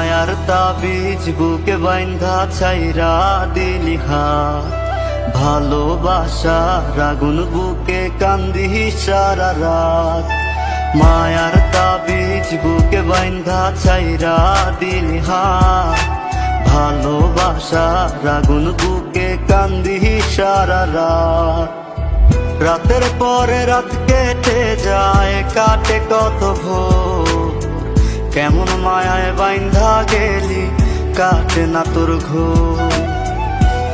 মায়ার তাবিজ বুকে বাইন্ধা ছাইরা দিলি হাত, ভালোবাসার আগুন বুকে কান্দি সারা রাত। মায়ার তাবিজ বুকে বাইন্ধা ছাইরা দিলি হাত, ভালোবাসার আগুন বুকে কান্দি সারা রাত। রাতের পরে রাত কেটে যায়, কাটে কত ভোর, কেমন মায়ায় বাইন্ধা গেলি কাটে না তোর ঘোর।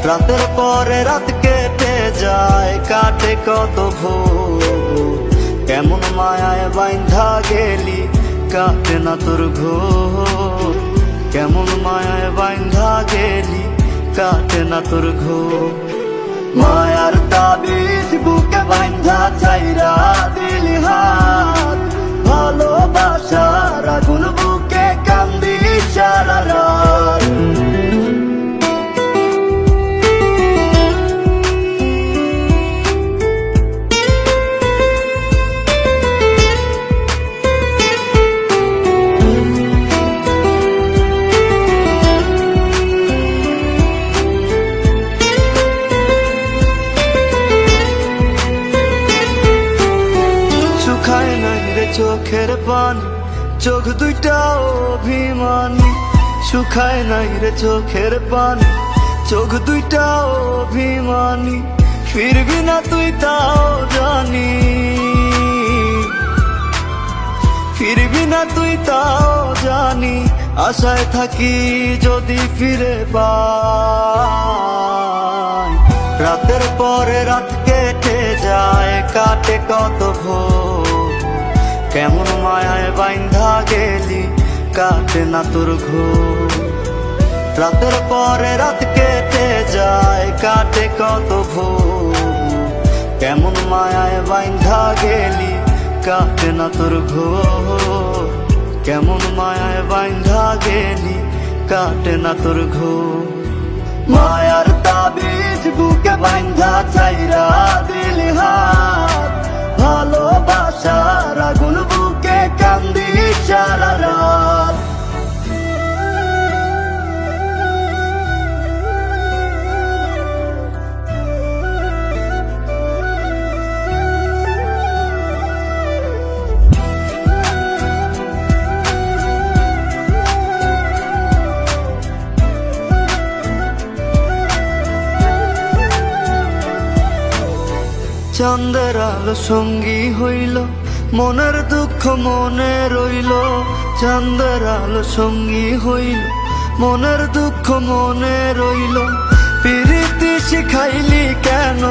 রাতের পরে রাত কেটে যায়, কাটে কত ভোর, কেমন মায়ায় বাইন্ধা গেলি কাটে না তোর ঘোর। কেমন মায়ায় বাইন্ধা গেলি কাটে না তোর ঘোর। মায়ার তাবিজ বুকে বাইন্ধা ছাইরা দিলি হাত, ভালোবাসার আগুন বুকে কান্দি সারা রাত। শুকায় নাই রে চোখের পানি, চোখ দুইটা অভিমানী। শুকায় নাই রে চোখের পানি, চোখ দুইটা অভিমানী। ফিরবি না তুই তাও জানি, ফিরবি না তুই তাও জানি। আশায় থাকি যদি ফিরে পাই। রাতের পরে রাত কেটে যায়, কাটে কত ভোর, কেমন মায়ায় বাইন্ধা গেলি কাটে না তোর ঘোর। রাতের পরে রাত কেটে যায়, কাটে কত ভোর, কেমন মায়ায় বাইন্ধা গেলি কাটে না তোর ঘোর। কেমন মায়ায় বাইন্ধা গেলি কাটে না তোর ঘোর। মায়ার তাবিজ বুকে বাইন্ধা ছাইরা দিলি হাত, ভালোবাসার আগুন বুকে কান্দি সারা রাত। চাঁদের আলো সঙ্গী হইল, মনের দুঃখ মনে রইল। চাঁদের আলো সঙ্গী হইল, মনের দুঃখ মনে রইল। প্রীতি শিখাইলি কেন,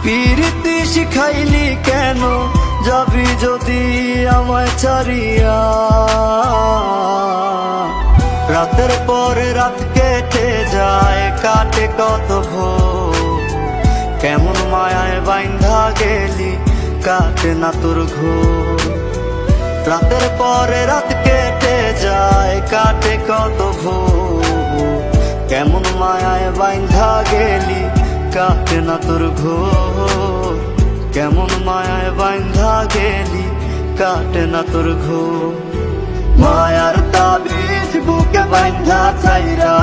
প্রীতি শিখাইলি কেন, যাবি যদি আমায় ছাড়িয়া। রাতের পরে রাত কেটে যায়, কাটে কত ভোর, কেমন মায়ায় বাইন্ধা গেলি কাটে না তোর ঘোর। রাতের পরে রাত কেটে যায়, কাটে কত ভোর, কেমন মায়ায় বাইন্ধা গেলি কাটে না তোর ঘোর। কেমন মায়ায় বাইন্ধা গেলি কাটে না তোর ঘোর। মায়ার তাবিজ বুকে বাইন্ধা ছাইরা